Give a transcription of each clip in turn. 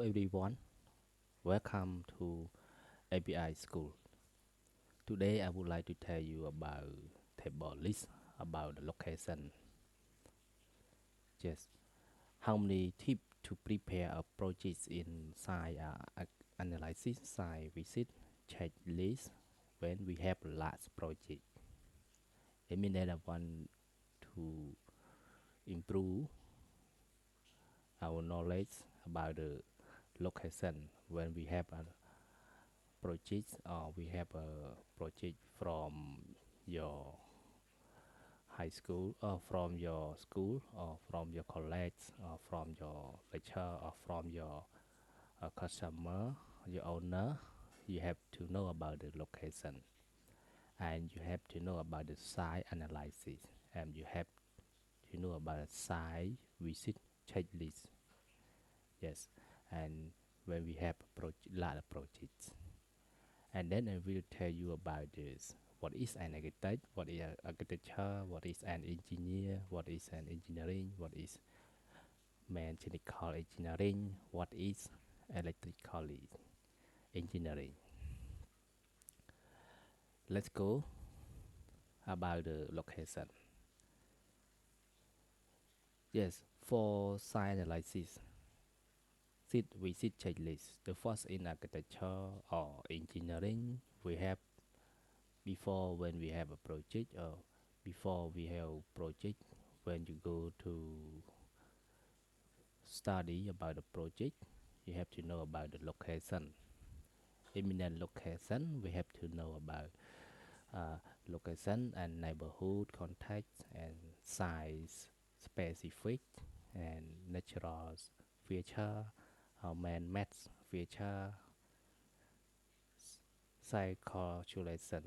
Everyone, welcome to API School. Today I would like to tell you about table list about the location. Yes, how many tips to prepare a project in site analysis, site visit, checklist when we have a large project. It means that I want to improve our knowledge about the location when we have a project or we have a project from your high school or from your school or from your college or from your lecturer or from your customer, your owner. You have to know about the location and you have to know about the site analysis and you have to know about the site visit checklist. Yes, and when we have a lot of projects, and then I will tell you about this. What is an architect? What is architecture? What is an engineer? What is an engineering? What is mechanical engineering? What is electrical engineering? Let's go about the location. Yes, for site analysis, we see checklist. The first in architecture or engineering, we have before when we have a project or before we have project when you go to study about the project, you have to know about the location. Imminent location, we have to know about uh, location and neighborhood context and size specific and natural feature, man-made feature, circulation,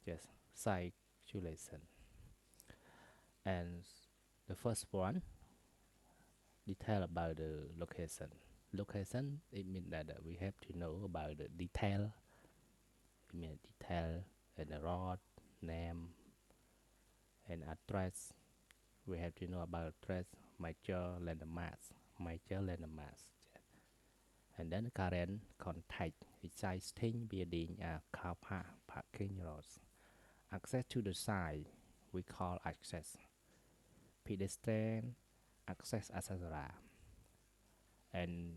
yes, circulation. And the first one, detail about the location. Location, it means that we have to know about the detail. It means detail and the road, name, and address. We have to know about address, major landmarks. And then current contact, existing building, car park, parking lots. Access to the site, we call access. Pedestrian, access, etc. And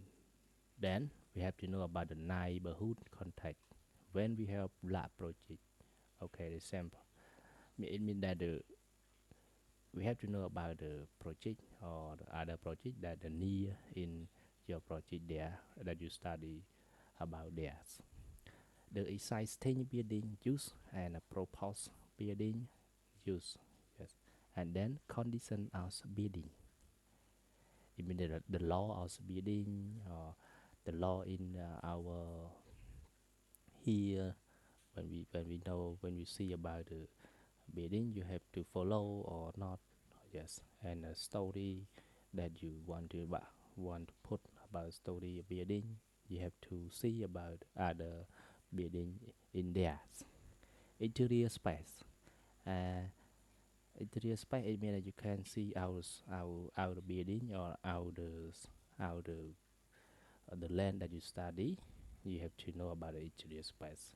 then we have to know about the neighborhood contact when we have lab project. Okay, the sample. It means that we have to know about the project or the other project that the near in your project there that you study about theirs. The existing building use and a proposed building use. Yes. And then condition of building. It means that the law of building or the law in our here when we see about the building you have to follow or not. Yes, and a story that you want to put about story building, you have to see about other building in there. Interior space, uh, interior space, it means that you can see our building or our the land that you study. You have to know about the interior space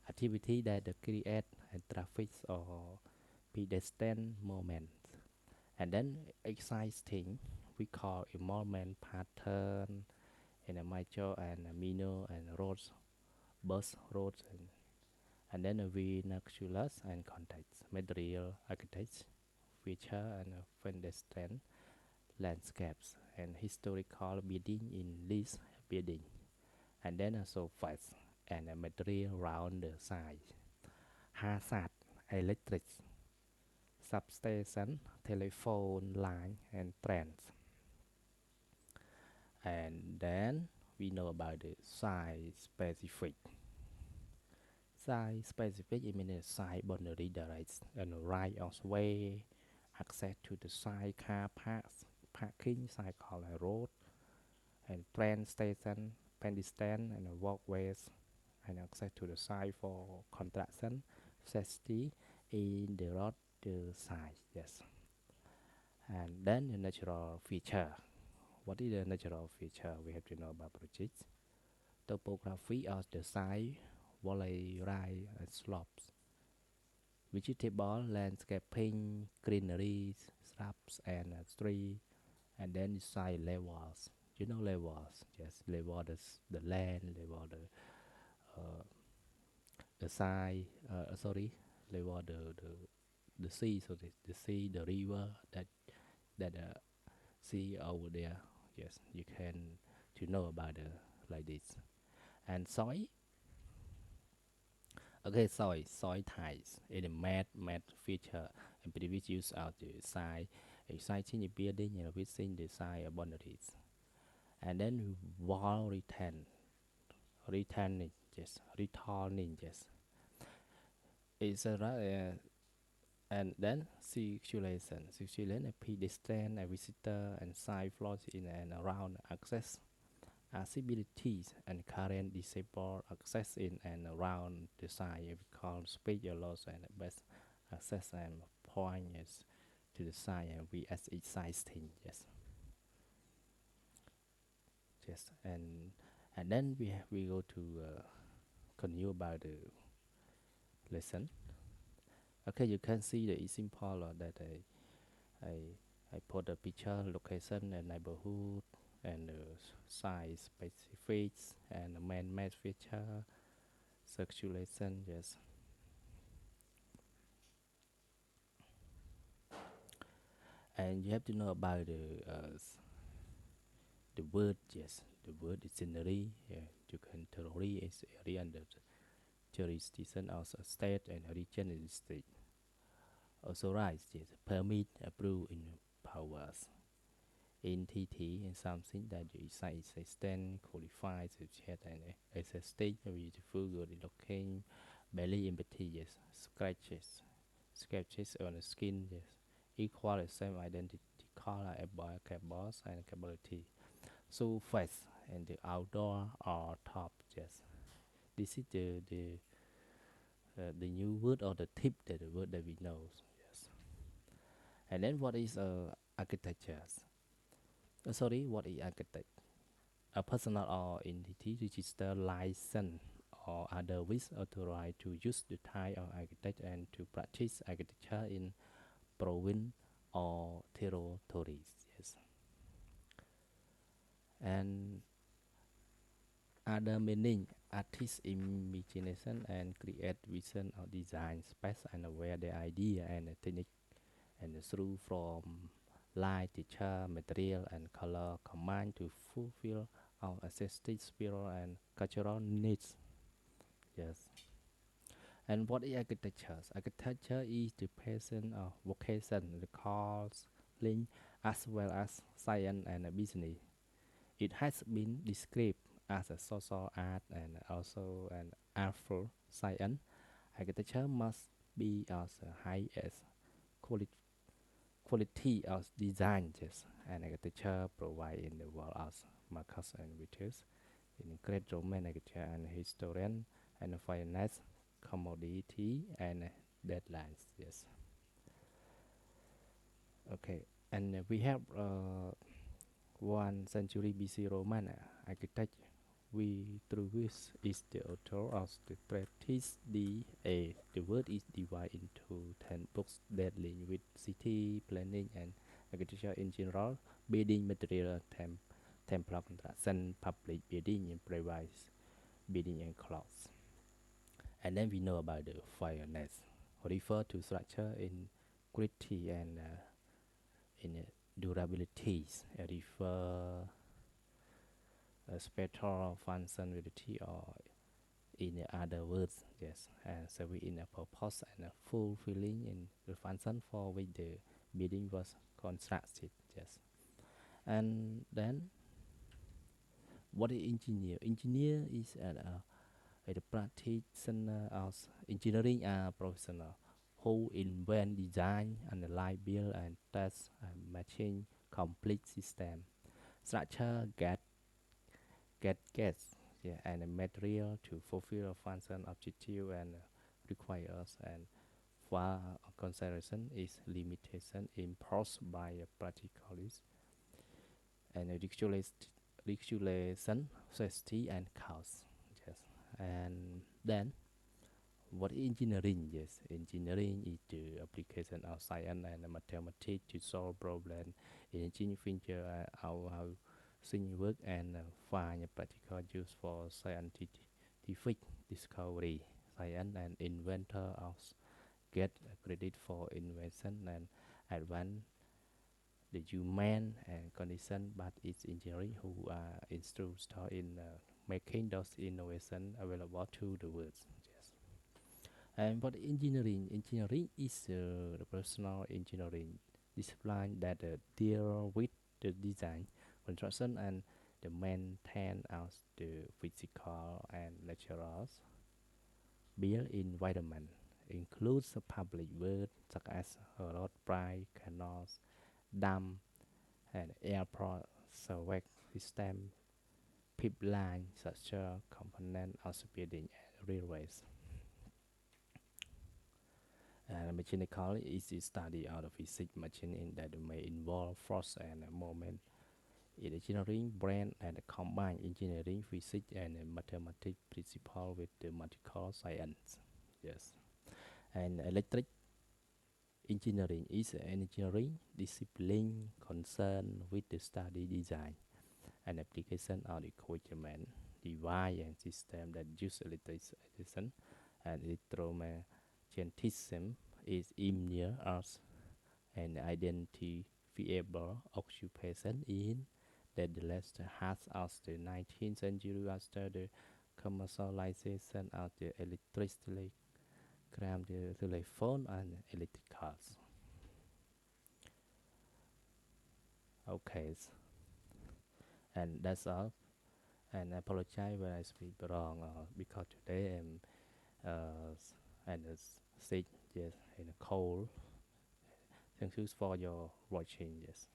activity that create and traffic or pedestrian movement. And then exciting, we call environment pattern and a major and a minor and roads, bus roads, and then a vernaculars and context, material architects, feature and pedestrian landscapes and historical building in this building, and then a surface and a material around the site, hazard, electric, substation, telephone line, and trends. And then we know about the site specific. Site specific, it means site boundary directs and right of way, access to the site, car parks, parking, site called a road, and train station, pedestrian, and walkways, and access to the site for construction, safety in the road, the site, yes. And then the natural feature, What is the natural feature we have to know about projects? Topography of the site, valley, rise, and slopes. Vegetable, landscaping, greenery, shrubs, and trees, and then side levels. You know levels, yes, level the land, level uh, the side. Sorry, level the sea. So the sea, the river that see over there. Yes, you can to know about the like this. And soil. Okay, soil types is a math feature and previous use of the side exciting the building and within the side boundaries. And then wall returning, yes, returning, yes. It's a and then circulation, a pedestrian, a visitor, and side floors in and around access accessibilities and current disable access in and around the site we call space loss and best access and points to the site and we as exciting, yes, and then we go to continue about the lesson. Okay, you can see the example that I put a picture, location, and neighborhood, and size specifics, and man-made feature, circulation, yes. And you have to know about the word, yes. The word dictionary, yeah. You can theory is area under the jurisdiction of a state and a region in the state. Authorized, yes. Permit, approve, in powers. Entity and something that you extend qualifies to chat and as a state beautiful good looking belly empathy, yes. Scratches on the skin, yes. Equal the same identity color about boss and capability. So face and the outdoor or top, yes. This is the new word or the tip that the word that we know, yes. And then what is architecture? Sorry, what is architect? A personal or entity register license or other with authorized to use the type of architect and to practice architecture in province or territories, yes. And other meaning, artist imagination and create vision or design space and aware the idea and the technique and through from light, texture, material and color combined to fulfill our aesthetic, spiritual and cultural needs. Yes. And what is architecture? Architecture is the passion of vocation, the cause, link, as well as science and business. It has been described as a social art and also an artful science. Architecture must be as high as quality, quality of design, yes, and architecture provide in the world as Marcus and Vitus in great Roman architecture and historian and finance commodity and deadlines, yes. Okay, and we have 1 century BC Roman architect. We through which is the author of the practice the word is divided into 10 books that link with city planning and architecture in general, building material, temple construction, public building and private building and clothes. And then we know about the finance, refer to structure in quality and in durabilities, refer spectral functionality or in other words, yes, and so we in a purpose and a fulfilling in the function for which the building was constructed, yes. And then what is engineer? Engineer is a practitioner of engineering professional who invent, design, analyze, build, and test and machine complete system, structure, get yeah, and a material to fulfill a function objective and requires and for consideration is limitation imposed by a practicalist and regulation, safety, and cost. Yes, and then what is engineering? Yes, engineering is the application of science and mathematics to solve problems in engineering feature how things work and find a practical use for scientific discovery. Science and inventor also get credit for invention and advance the human and condition, but it's engineering who are instrumental in making those innovations available to the world. Yes. And what engineering is the personal engineering discipline that deal with the design, construction, and the maintain of the physical and natural built environment. Includes the public works such as road, bridge, canals, dam, and airport survey system, pipeline, such a component of building and railways. And mechanical is the study out of physics machine that may involve force and moment. In engineering, blend and combine engineering, physics, and mathematics principle with the mathematical science. Yes, and electric engineering is an engineering discipline concerned with the study, design, and application of equipment, device, and system that use electricity and electromagnetism is engineer as an identifiable occupation in that the last half of the 19th century after the commercialization of the electricity, the telephone, and electric cars. Okay, and that's all. And I apologize when I speak wrong because today I'm and sick, yes, and cold. Thank you for your watching, yes.